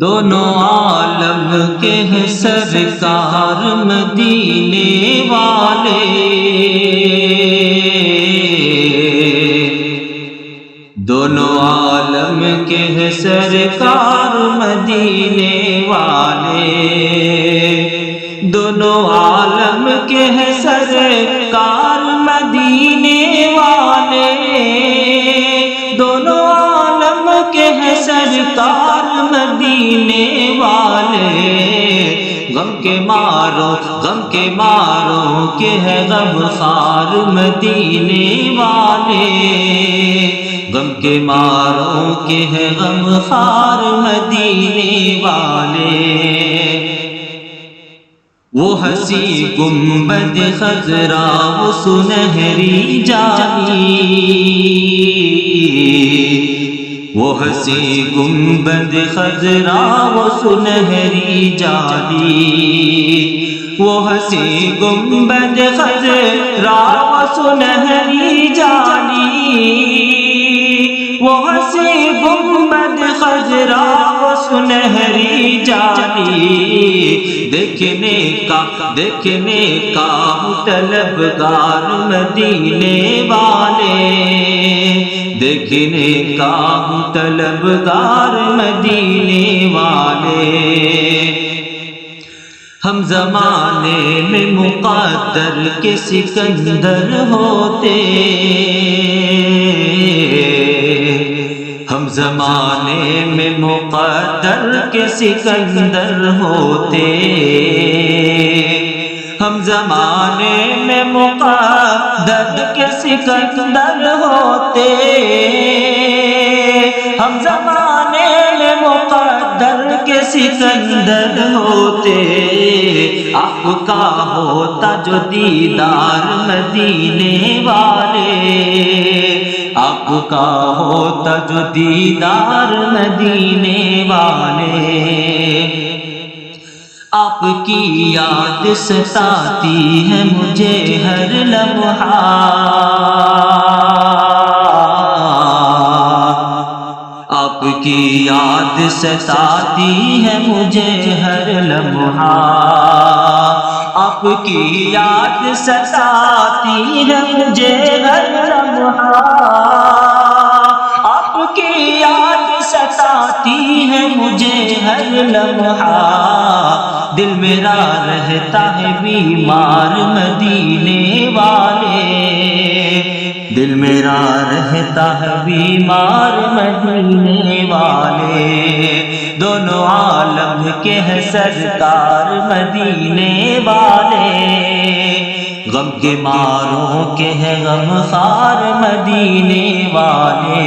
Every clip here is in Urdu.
دونوں عالم کے ہیں سرکار مدینے والے، دونوں عالم کے ہیں سرکار مدینے والے، دونوں عالم کے ہیں سرکار مدینے والے، دونوں عالم کے ہیں سرکار مدینے والے، غم کے مارو کے ہے غم خار مدینے والے، غم کے مارو کے ہے غم خار مدینے والے، وہ ہنسی گنبد خضرا وہ سنہری جالی، وہ ہنسی گنبد خضرا وہ سنہری جالی، وہ ہنسی گنبد خضرا وہ سنہری جالی، وہ ہنسی گنبد خضرا وہ سنہری جالی، دیکھنے کا طلبگار مدینے والے، دیکھنے کا طلبگار مدینے والے، ہم زمانے میں مقدر کے سکندر ہوتے، ہم زمانے میں مقدر کے سکندر ہوتے، ہم زمانے میں مقدر کے سکندر ہوتے، ہم زمانے میں مقدر کے سکندر ہوتے، آپ کا ہوتا جو دیدار مدینے والے، آپ کا ہوتا جو دیدار مدینے والے، آپ کی یاد ستاتی ہے مجھے ہر لمحہ، آپ کی یاد ستاتی ہے مجھے ہر لمحہ، آپ کی یاد ستاتی ہے مجھے ہر لمحہ، آپ کی یاد ستاتی ہے مجھے ہر لمحہ، دل میرا رہتا ہے بیمار مدینے والے، دل میرا رہتا ہے بیمار مدینے والے، دونوں عالم کے ہیں سرکار مدینے والے، غم کے ماروں کے ہیں غم خار مدینے والے،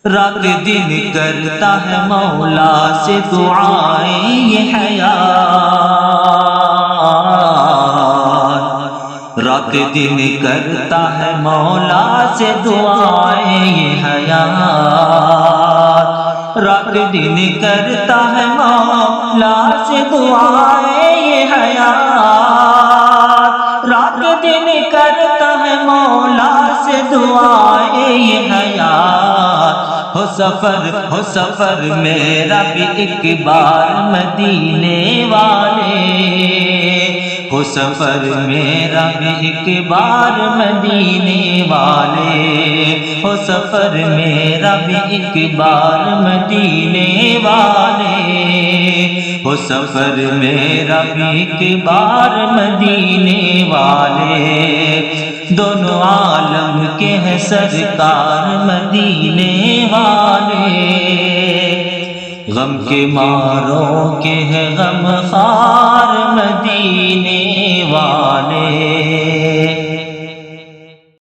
رات دن کرتا ہے مولا سے دعائیں یہ حیات، رات دن کرتا ہے مولا سے دعائیں یہ حیات، رات دن کرتا ہے مولا سے دعائیں یہ حیات، رات دن کرتا ہے مولا سے دعائیں یہ حیات، ہو سفر میرا بھی ایک بار مدینے والے، ہو سفر میرا بھی ایک بار مدینے والے، ہو سفر میرا بھی ایک بار مدینے والے، ہو سفر میرا بھی ایک بار مدینے والے، دونوں عالم کے ہیں سرکار مدینے والے، غم کے ماروں کے ہیں غم خار مدینے والے۔